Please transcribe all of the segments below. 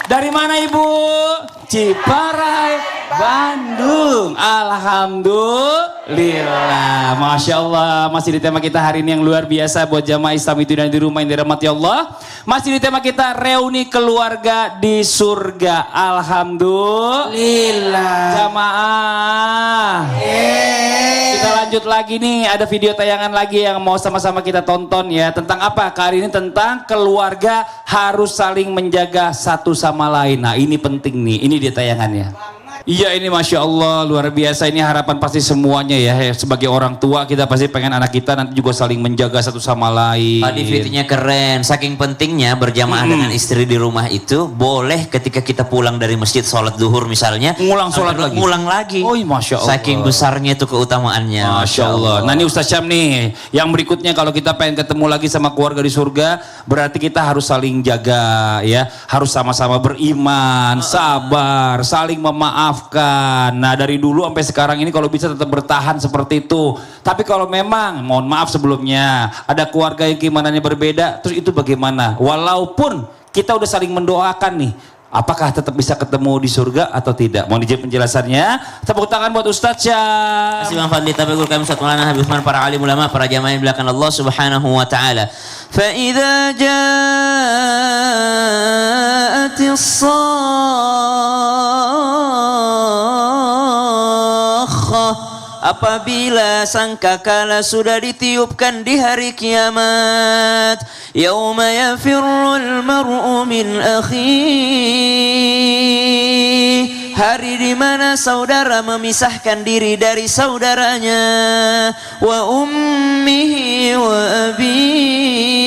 Dari mana Ibu? Ciparai, Bandung. Alhamdulillah. Masya Allah. Masih di tema kita hari ini yang luar biasa buat jamaah Islam itu dan di rumah yang dirahmati Allah. Masih di tema kita reuni keluarga di surga. Alhamdulillah. Jamaah. Kita lanjut lagi nih. Ada video tayangan lagi yang mau sama-sama kita tonton ya. Tentang apa? Kali ini tentang keluarga harus saling menjaga satu sama lain. Nah ini penting nih. Ini dia tayangannya. Iya ini Masya Allah luar biasa, ini harapan pasti semuanya ya, sebagai orang tua kita pasti pengen anak kita nanti juga saling menjaga satu sama lain. Tadi videonya keren, saking pentingnya berjamaah dengan istri di rumah itu, boleh ketika kita pulang dari masjid sholat zuhur misalnya ngulang sholat lagi. Ngulang lagi. Oh Masya Allah. Saking besarnya itu keutamaannya. Masya Allah. Nah ini Ustaz Syam nih, yang berikutnya kalau kita pengen ketemu lagi sama keluarga di surga, berarti kita harus saling jaga ya, harus sama-sama beriman, sabar, saling memaafkan. Nah dari dulu sampai sekarang ini kalau bisa tetap bertahan seperti itu. Tapi kalau memang mohon maaf sebelumnya ada keluarga yang keimanannya berbeda, terus itu bagaimana? Walaupun kita udah saling mendoakan nih, apakah tetap bisa ketemu di surga atau tidak? Mohon izin penjelasannya. Tepuk tangan buat Ustaz Syam. Terima kasih Bang Fadli kami Ustaz Maulana Habib Usman, para alim ulama, para jamaah yang belakang Allah Subhanahu wa taala. Fa idza ja'atis apabila sangkakala sudah ditiupkan di hari kiamat, yauma yafirrul mar'u min akhihi, hari di mana saudara memisahkan diri dari saudaranya, wa ummihi wa abihi,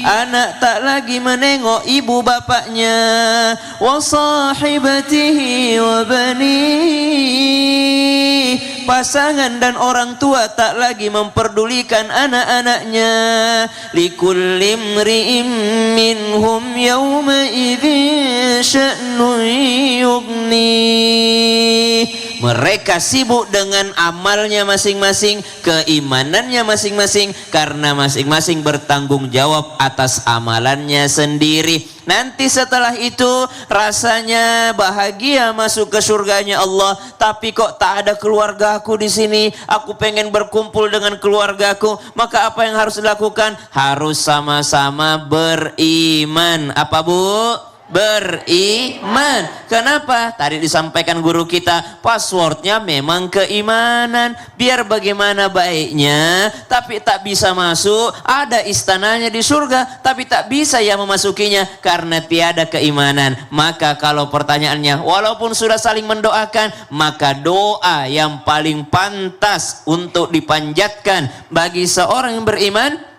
anak tak lagi menengok ibu bapaknya, wa sahibatihi wa banihi, pasangan dan orang tua tak lagi memperdulikan anak-anaknya. Likulli imri'in minhum yawma idzin sya'nun yughni, mereka sibuk dengan amalnya masing-masing, keimanannya masing-masing, karena masing-masing bertanggung jawab atas amalannya sendiri. Nanti setelah itu rasanya bahagia masuk ke surganya Allah, tapi kok tak ada keluargaku di sini. Aku pengen berkumpul dengan keluargaku. Maka apa yang harus dilakukan? Harus sama-sama beriman. Apa Bu? Beriman. Kenapa? Tadi disampaikan guru kita, passwordnya memang keimanan. Biar bagaimana baiknya, tapi tak bisa masuk. Ada istananya di surga, tapi tak bisa yang memasukinya karena tiada keimanan. Maka kalau pertanyaannya, walaupun sudah saling mendoakan, maka doa yang paling pantas untuk dipanjatkan bagi seorang yang beriman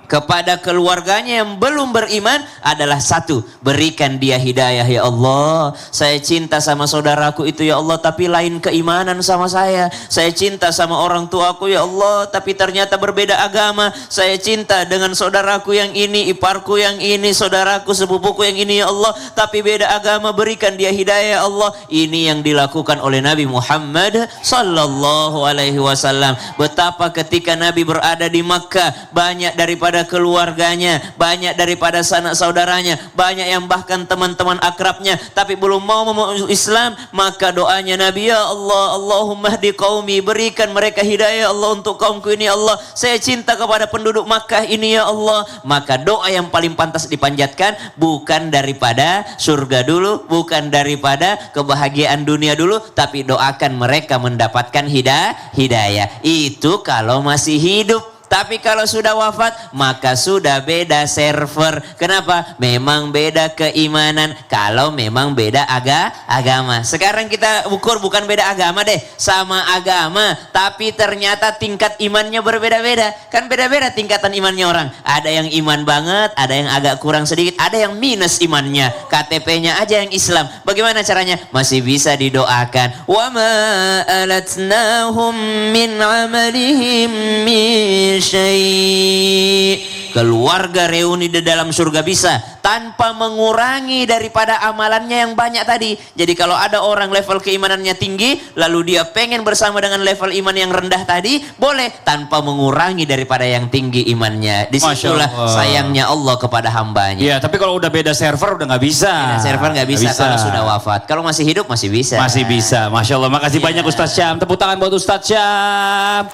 kepada keluarganya yang belum beriman adalah satu, berikan dia hidayah. Ya Allah, saya cinta sama saudaraku itu ya Allah, tapi lain keimanan sama saya. Saya cinta sama orang tuaku ya Allah, tapi ternyata berbeda agama. Saya cinta dengan saudaraku yang ini, iparku yang ini, saudaraku sepupuku yang ini ya Allah, tapi beda agama. Berikan dia hidayah ya Allah. Ini yang dilakukan oleh Nabi Muhammad sallallahu alaihi wasallam. Betapa ketika Nabi berada di Makkah, banyak daripada keluarganya, banyak daripada sanak saudaranya, banyak yang bahkan teman-teman akrabnya, tapi belum mau memeluk Islam. Maka doanya Nabi, ya Allah, Allahumma hdi qaumi, berikan mereka hidayah Allah untuk kaumku ini ya Allah. Saya cinta kepada penduduk Makkah ini ya Allah. Maka doa yang paling pantas dipanjatkan bukan daripada surga dulu, bukan daripada kebahagiaan dunia dulu, tapi doakan mereka mendapatkan hidayah. Itu kalau masih hidup. Tapi kalau sudah wafat, maka sudah beda server. Kenapa? Memang beda keimanan. Kalau memang beda agama. Sekarang kita ukur bukan beda agama deh, sama agama, tapi ternyata tingkat imannya berbeda-beda. Kan beda-beda tingkatan imannya orang. Ada yang iman banget, ada yang agak kurang sedikit, ada yang minus imannya. KTP-nya aja yang Islam. Bagaimana caranya? Masih bisa didoakan. Wa ma alatnahum min amalihim min syai', keluarga reuni di dalam surga bisa tanpa mengurangi daripada amalannya yang banyak tadi. Jadi kalau ada orang level keimanannya tinggi lalu dia pengen bersama dengan level iman yang rendah tadi, boleh tanpa mengurangi daripada yang tinggi imannya. Disitulah sayangnya Allah kepada hambanya. Ya, tapi kalau udah beda server udah nggak bisa. Beda server nggak bisa kalau sudah wafat. Kalau masih hidup masih bisa. Masih bisa. Masya Allah. Makasih banyak Ustadz Syam. Tepuk tangan buat Ustadz Syam.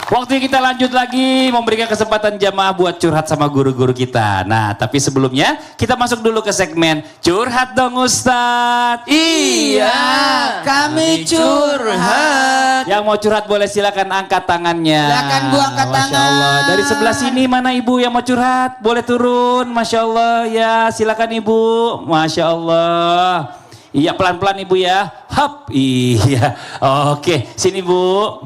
Waktu kita lanjut lagi memberikan kesempatan jamaah buat curhat sama guru-guru kita. Nah, tapi sebelumnya kita masuk dulu ke segmen Curhat Dong Ustadz. Iya, kami curhat. Yang mau curhat boleh silakan angkat tangannya. Silakan Bu, angkat Masya tangan. Allah. Dari sebelah sini mana ibu yang mau curhat? Boleh turun. Masya Allah. Ya, silakan ibu. Masya Allah. Iya, pelan-pelan ibu ya. Hap. Iya. Oke, sini bu.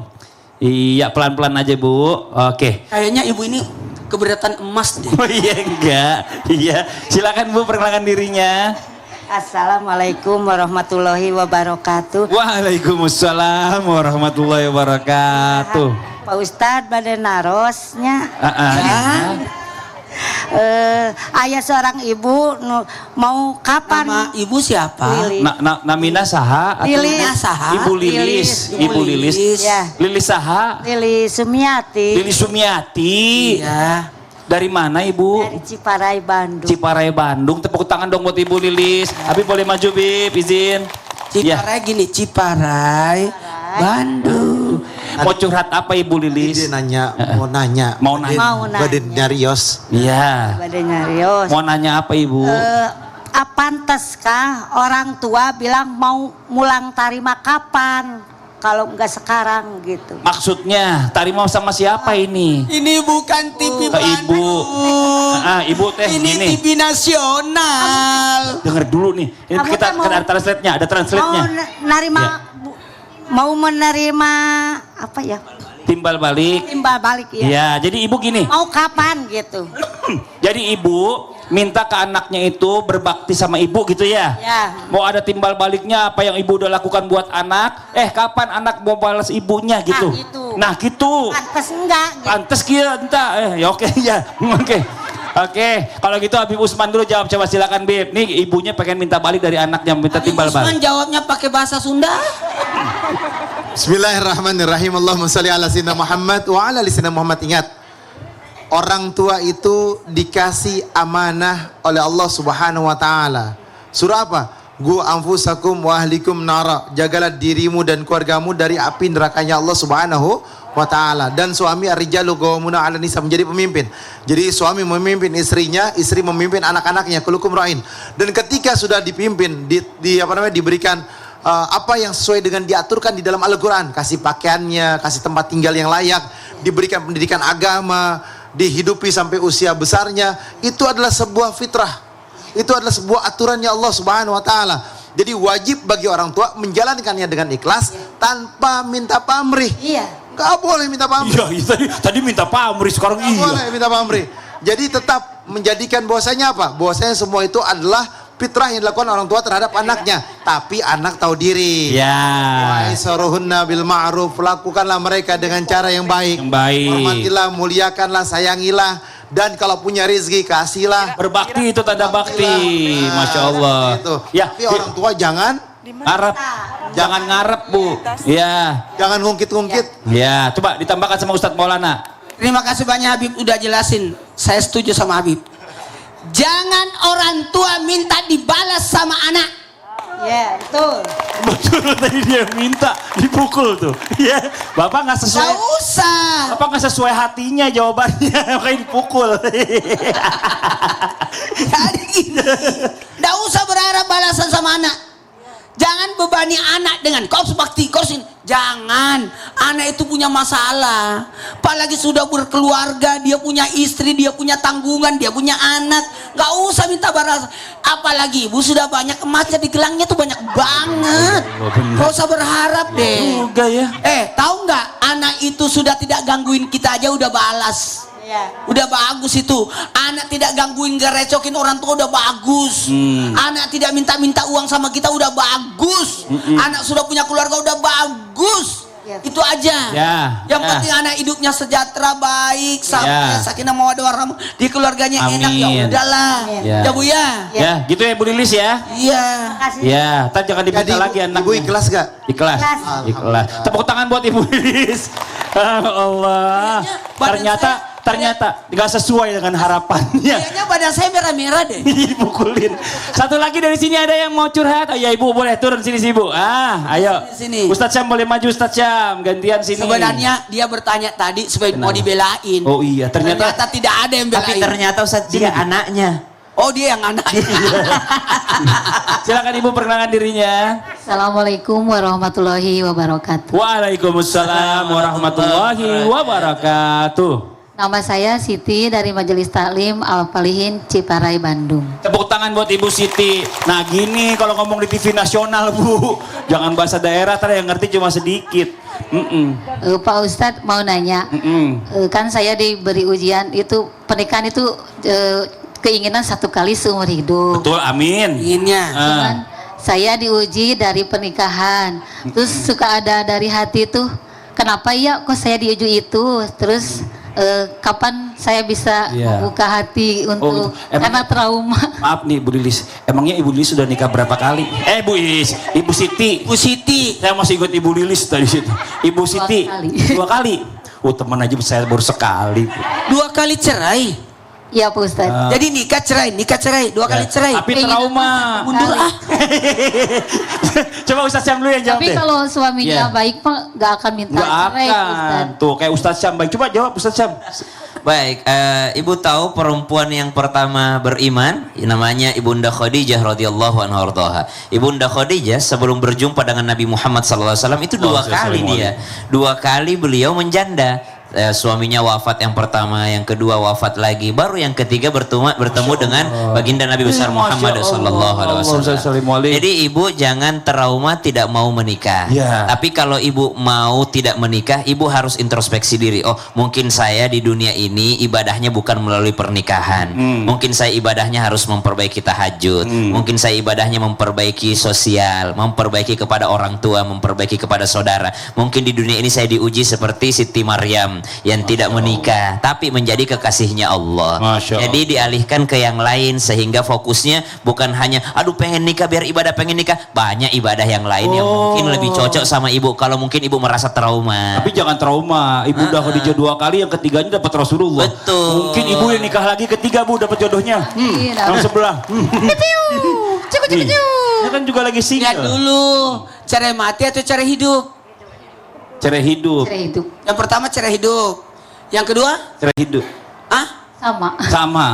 Iya, pelan-pelan aja bu. Oke. Kayaknya ibu ini keberatan emas deh. Oh iya enggak. Iya. Silakan bu perkenalkan dirinya. Assalamualaikum warahmatullahi wabarakatuh. Waalaikumsalam warahmatullahi wabarakatuh. Pak Ustadz pada narosnya. Ayah seorang ibu mau kapan? Nama ibu siapa? Lili. Namina saha? Atau Lilis. Ibu Lilis. Ibu Lilis. Ya. Lilis saha? Lili Sumiati. Lili Sumiati. Iya. Dari mana ibu? Dari Ciparai Bandung. Ciparai Bandung. Tepuk tangan dong buat Ibu Lilis. Habib boleh maju Bib, izin. Ciparai gini, Ciparai, Bandung. Mau curhat apa Ibu Lilis? Dia nanya, mau nanya. Mau nanya. Mau nanya. Badan nyarios. Iya. Badannya Rios. Mau nanya apa Ibu? Pantaskah orang tua bilang mau mulang tarima kapan? Kalau enggak sekarang gitu. Maksudnya tarima sama siapa ini? Ini bukan TV Ke Ibu. Ibu teh Ini gini. TV nasional. Denger dulu nih. Ini Kamu kita kan mau- ada translate-nya, ada Mau translate-nya. nerima Ya. mau menerima apa ya? Timbal balik. Timbal balik ya. Ya, jadi Ibu gini. Mau kapan gitu? Jadi Ibu minta ke anaknya itu berbakti sama Ibu gitu ya? Ya. Mau ada timbal baliknya apa yang Ibu udah lakukan buat anak? Kapan anak mau balas ibunya gitu? Nah, gitu. Nah, gitu. Pantes enggak gitu. Pantes kia entah. Ya oke ya. Oke. Kalau gitu Habib Usman dulu jawab, coba silakan Bib. Nih ibunya pengen minta balik dari anaknya, minta timbal Usman balik. jawabnya pakai bahasa Sunda. Bismillahirrahmanirrahim. Allahumma salli ala sayyidina Muhammad wa ala ali sayyidina Muhammad. Ingat, orang tua itu dikasih amanah oleh Allah Subhanahu wa taala. Surah apa? Gu anfusakum wa ahlikum nara. Jagalah dirimu dan keluargamu dari api nerakanya Allah Subhanahu wa taala. Dan suami ar-rijalu qawwamuna 'ala nisa, menjadi pemimpin. Jadi suami memimpin istrinya, istri memimpin anak-anaknya. Kulukum ra'in. Dan ketika sudah dipimpin, diberikan apa yang sesuai dengan diaturkan di dalam Al-Quran, kasih pakaiannya, kasih tempat tinggal yang layak, diberikan pendidikan agama, dihidupi sampai usia besarnya, itu adalah sebuah fitrah, itu adalah sebuah aturannya Allah Subhanahu wa taala. Jadi wajib bagi orang tua menjalankannya dengan ikhlas tanpa minta pamrih. Iya. Gak boleh minta pamrih. Iya, tadi minta pamrih, sekarang Gak boleh minta pamrih. Jadi tetap menjadikan bahwasanya apa? Bahwasanya semua itu adalah fitrah yang dilakukan orang tua terhadap anaknya, tapi anak tahu diri. Ya. Waisaruhunna bil ma'ruf, lakukanlah mereka dengan cara yang baik. Yang baik. Hormatilah, muliakanlah, sayangilah, dan kalau punya rezeki kasihlah. Berbakti itu tanda bakti. Masya Allah. Itu. Ya, Tapi orang tua jangan ngarep. Jangan ngarep, Bu. Ya. jangan ngungkit-ngungkit. Ya, coba ditambahkan sama Ustadz Maulana. Terima kasih banyak Habib udah jelasin. Saya setuju sama Habib. Jangan orang tua minta dibalas sama anak. Ya, betul. Betul, tadi dia minta dipukul tuh. Iya, Bapak nggak sesuai. Gak usah. Bapak nggak sesuai hatinya jawabannya, makanya dipukul. Jadi gini, gak usah berharap balasan sama anak. Jangan bebani anak dengan kau harus bakti, kau harus ini. Jangan, anak itu punya masalah. Apalagi sudah berkeluarga, dia punya istri, dia punya tanggungan, dia punya anak. Gak usah minta balas. Apalagi ibu sudah banyak emasnya di gelangnya tuh banyak banget. Gak usah berharap deh. Juga ya. Tahu nggak? Anak itu sudah tidak gangguin kita aja udah balas. Ya. Udah bagus itu. Anak tidak gangguin, ngerecokin orang tua udah bagus. Anak tidak minta-minta uang sama kita udah bagus. Anak sudah punya keluarga udah bagus. Ya. Itu aja. Ya, Yang ya. penting anak hidupnya sejahtera, baik, Ya. sakinah mawaddah warahmah, di keluarganya enak, ya Amin. udahlah. Ya. Ya Bu ya. Ya, gitu ya Bu Lilis ya. Iya. Kasih. Ya, ntar jangan diminta Jadi lagi ibu anaknya. ikhlas gak? Ikhlas. Ikhlas. Ikhlas. Tepuk tangan buat Ibu Lilis. Allah. Ternyata nggak sesuai dengan harapannya. Kayaknya badan saya merah-merah deh. Dipukulin. Satu lagi dari sini ada yang mau curhat. Oh ya Ibu boleh turun sini Ibu. Ayo. Sini. Ustadz Syam boleh maju Ustadz Syam. Gantian sini. Sebenarnya dia bertanya tadi supaya mau Kenapa? dibelain. Oh iya, ternyata tidak ada yang belain. Tapi ternyata Ustaz dia anaknya. Oh dia yang anaknya. silakan Ibu perkenalkan dirinya. Assalamualaikum warahmatullahi wabarakatuh. Waalaikumsalam warahmatullahi wabarakatuh. Nama saya Siti dari Majelis Taklim Al-Falihin Ciparai, Bandung. Tepuk tangan buat Ibu Siti. Nah gini kalau ngomong di TV nasional Bu, jangan bahasa daerah, ntar yang ngerti cuma sedikit. Pak Ustadz mau nanya, kan saya diberi ujian itu pernikahan itu keinginan 1 kali seumur hidup. Betul, amin. Inginnya. Cuman saya diuji dari pernikahan, terus suka ada dari hati tuh, kenapa ya kok saya diuji itu, terus kapan saya bisa Iya. membuka hati untuk karena trauma. Maaf nih Bu Lilis, emangnya Ibu Lilis sudah nikah berapa kali? Bu Lilis, Ibu Siti. Bu Siti. Saya masih ikut Ibu Lilis tadi situ. Ibu Siti. kali. 2 kali. Oh teman aja saya baru sekali. 2 kali cerai. Iya Pak Ustadz. Jadi nikah cerai, 2 kali cerai. Tapi trauma. Mundur ah. Coba Ustadz Syam dulu yang jawab Tapi deh. kalau suaminya Iya. baik Pak nggak akan minta Nggak cerai Pak akan. Ustadz. Tuh kayak Ustadz Syam baik. Coba jawab Ustadz Syam. Baik, Ibu tahu perempuan yang pertama beriman namanya Ibunda Khadijah radhiyallahu anha warḍaha. Ibunda Khadijah sebelum berjumpa dengan Nabi Muhammad SAW itu 2 kali dia. 2 kali beliau menjanda. Suaminya wafat yang pertama, yang kedua wafat lagi, baru yang ketiga bertemu dengan baginda Nabi besar Muhammad sallallahu alaihi wasallam. Jadi ibu jangan trauma tidak mau menikah. Ya. Tapi kalau ibu mau tidak menikah, ibu harus introspeksi diri. Oh, mungkin saya di dunia ini ibadahnya bukan melalui pernikahan. Mungkin saya ibadahnya harus memperbaiki tahajud. Mungkin saya ibadahnya memperbaiki sosial, memperbaiki kepada orang tua, memperbaiki kepada saudara. Mungkin di dunia ini saya diuji seperti Siti Maryam yang tidak menikah tapi menjadi kekasihnya Allah. Masya Jadi dialihkan ke yang lain sehingga fokusnya bukan hanya aduh pengen nikah biar ibadah, pengen nikah, banyak ibadah yang lain yang mungkin lebih cocok sama ibu kalau mungkin ibu merasa trauma. Tapi jangan trauma. Ibu udah Khadijah 2 kali, yang ketiganya dapat Rasulullah. Betul. Mungkin ibu yang nikah lagi ketiga Bu dapat jodohnya. Iya, Yang sebelah. Nih, dia kan juga lagi Lihat single. dulu, cerai mati atau cerai hidup? Cerai hidup. Cerai hidup Yang pertama cerai hidup. Yang kedua? Cerai hidup. Ah? sama. Sama.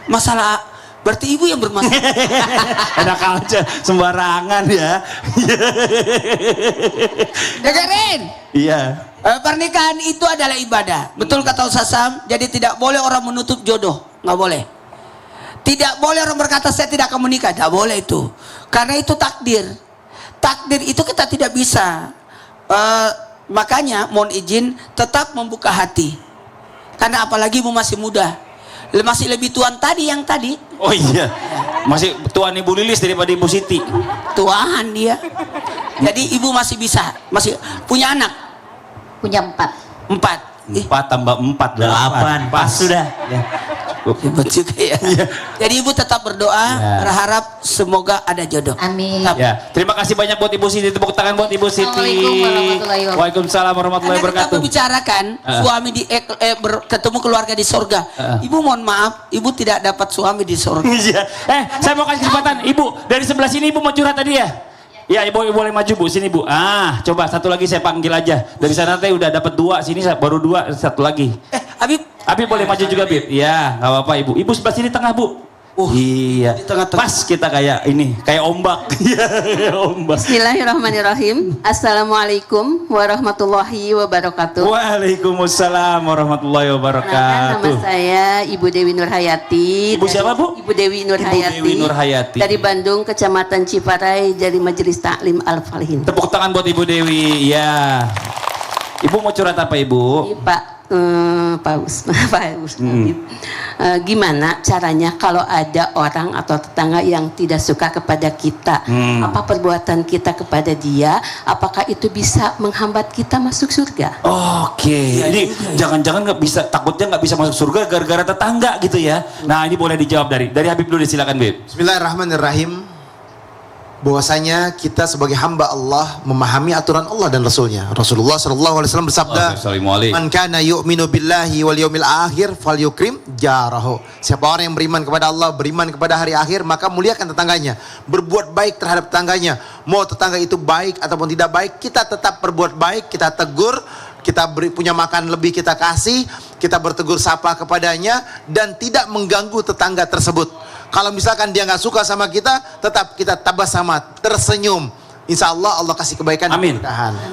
Masalah berarti ibu yang bermasalah. Enak aja sembarangan ya. Dengerin. Iya. Pernikahan itu adalah ibadah. Betul kata Ustaz Sam. Jadi tidak boleh orang menutup jodoh. Nggak boleh. Tidak boleh orang berkata saya tidak akan menikah. Tidak boleh itu. Karena itu takdir. Takdir itu kita tidak bisa. Makanya mohon izin tetap membuka hati. Karena apalagi ibu masih muda. Masih lebih tuan tadi yang tadi. Oh iya. Masih tuan Ibu Lilis daripada Ibu Siti. Tuahan dia. Jadi ibu masih bisa. Masih punya anak. Punya 4. 4. 4 tambah 4 8. Pas sudah. Ya. Hebat juga ya. Jadi ibu tetap berdoa, berharap semoga ada jodoh. Amin. Ya, terima kasih banyak buat Ibu Siti. Tepuk tangan buat Ibu Siti. Assalamualaikum warahmatullahi wabarakatuh. Waalaikumsalam warahmatullahi Karena kita wabarakatuh. membicarakan suami di ketemu keluarga di surga. Ibu mohon maaf, ibu tidak dapat suami di surga. Iya. Saya mau kasih kesempatan Ibu dari sebelah sini. Ibu mau curhat tadi ya? Ya, Ibu boleh maju Bu, sini Bu. Coba satu lagi saya panggil aja. Dari sana teh udah dapat 2, sini baru 2, satu lagi. Habib, Abi boleh maju juga Bib? Iya, nggak apa-apa Ibu. Ibu sebelah sini tengah Bu. Iya. di tengah-tengah. Pas kita kayak ini, kayak ombak. Iya, kayak ombak. Bismillahirrahmanirrahim. Assalamualaikum warahmatullahi wabarakatuh. Waalaikumsalam warahmatullahi Nama wabarakatuh. saya Ibu Dewi Nurhayati. Ibu siapa, Bu? Ibu Dewi Nurhayati. Ibu Dewi Nurhayati. Dari Bandung, Kecamatan Ciparai, dari Majelis Taklim Al-Falihin. Tepuk tangan buat Ibu Dewi. Ya. Ibu mau curhat apa Ibu? Pak, Pak Habib, gimana caranya kalau ada orang atau tetangga yang tidak suka kepada kita? Apa perbuatan kita kepada dia? Apakah itu bisa menghambat kita masuk surga? Oke, ini jangan-jangan nggak bisa, takutnya nggak bisa masuk surga gara-gara tetangga gitu ya. Nah ini boleh dijawab dari Habib dulu, silakan Habib. Bismillahirrahmanirrahim. Bahwasanya kita sebagai hamba Allah memahami aturan Allah dan Rasulnya. Rasulullah SAW bersabda, "Man kana yu'minu billahi wal yawmil akhir falyukrim jarahu." Siapa orang yang beriman kepada Allah, beriman kepada hari akhir, maka muliakan tetangganya. Berbuat baik terhadap tetangganya. Mau tetangga itu baik ataupun tidak baik, kita tetap berbuat baik, kita tegur, kita punya makan lebih kita kasih, kita bertegur sapa kepadanya dan tidak mengganggu tetangga tersebut. Kalau misalkan dia nggak suka sama kita, tetap kita tabasama, tersenyum. Insya Allah Allah kasih kebaikan. Amin.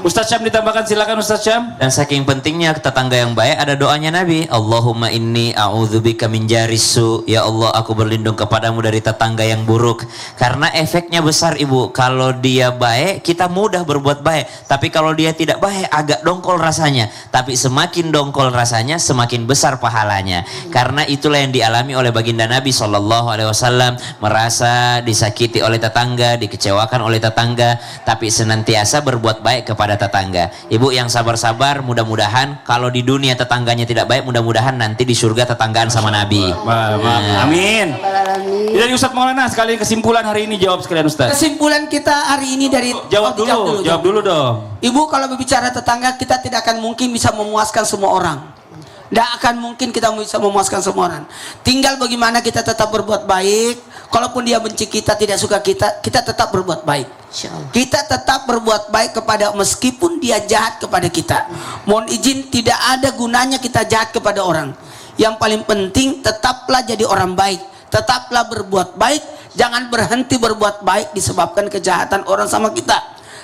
Ustaz Syam ditambahkan, silakan Ustaz Syam. Dan saking pentingnya tetangga yang baik, ada doanya Nabi. Allahumma inni a'udzubika min jarisu. Ya Allah, aku berlindung kepadamu dari tetangga yang buruk. Karena efeknya besar Ibu. Kalau dia baik, kita mudah berbuat baik. Tapi kalau dia tidak baik, agak dongkol rasanya. Tapi semakin dongkol rasanya, semakin besar pahalanya. Karena itulah yang dialami oleh baginda Nabi SAW. Merasa disakiti oleh tetangga, dikecewakan oleh tetangga, tapi senantiasa berbuat baik kepada tetangga. Ibu yang sabar-sabar, mudah-mudahan kalau di dunia tetangganya tidak baik, mudah-mudahan nanti di surga tetanggaan sama Nabi. Amin. Dari Ustaz Maulana, sekalian kesimpulan hari ini, jawab sekalian Ustaz. Kesimpulan kita hari ini dari Jawab dulu dong. Ibu, kalau berbicara tetangga, kita tidak akan mungkin bisa memuaskan semua orang. Tidak akan mungkin kita bisa memuaskan semua orang. Tinggal bagaimana kita tetap berbuat baik. Kalaupun dia benci kita, tidak suka kita, kita tetap berbuat baik. Kita tetap berbuat baik kepada, meskipun dia jahat kepada kita. Mohon izin, tidak ada gunanya kita jahat kepada orang. Yang paling penting, tetaplah jadi orang baik. Tetaplah berbuat baik. Jangan berhenti berbuat baik disebabkan kejahatan orang sama kita.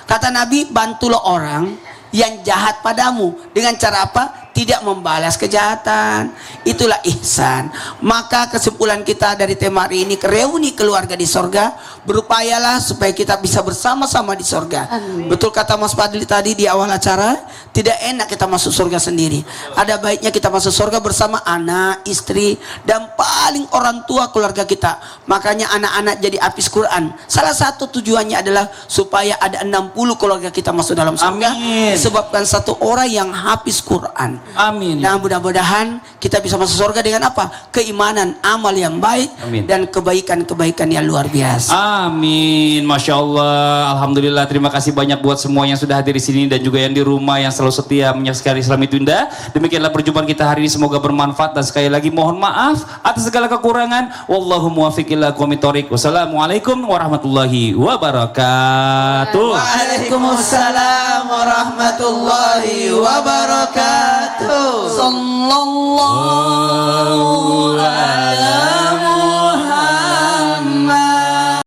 Kata Nabi, bantulah orang yang jahat padamu. Dengan cara apa? Tidak membalas kejahatan. Itulah ihsan. Maka kesimpulan kita dari tema hari ini, reuni keluarga di sorga, berupayalah supaya kita bisa bersama-sama di sorga. Betul kata Mas Fadli tadi di awal acara, tidak enak kita masuk surga sendiri. Ada baiknya kita masuk surga bersama anak, istri, dan paling orang tua keluarga kita. Makanya anak-anak jadi hafiz Quran. Salah satu tujuannya adalah supaya ada 60 keluarga kita masuk dalam surga. Amin. Disebabkan satu orang yang hafiz Quran. Amin. Nah, mudah-mudahan kita bisa masuk surga dengan apa? Keimanan, amal yang baik, Amin. dan kebaikan-kebaikan yang luar biasa. Amin, Masya Allah, Alhamdulillah. Terima kasih banyak buat semua yang sudah hadir di sini dan juga yang di rumah yang selalu setia menyaksikan Islam itu Indah. Demikianlah perjumpaan kita hari ini, semoga bermanfaat dan sekali lagi mohon maaf atas segala kekurangan. Wallahu muwaffiq ila aqwamit thoriq. Wassalamualaikum warahmatullahi wabarakatuh. Waalaikumsalam warahmatullahi wabarakatuh. Sallallahu alaihi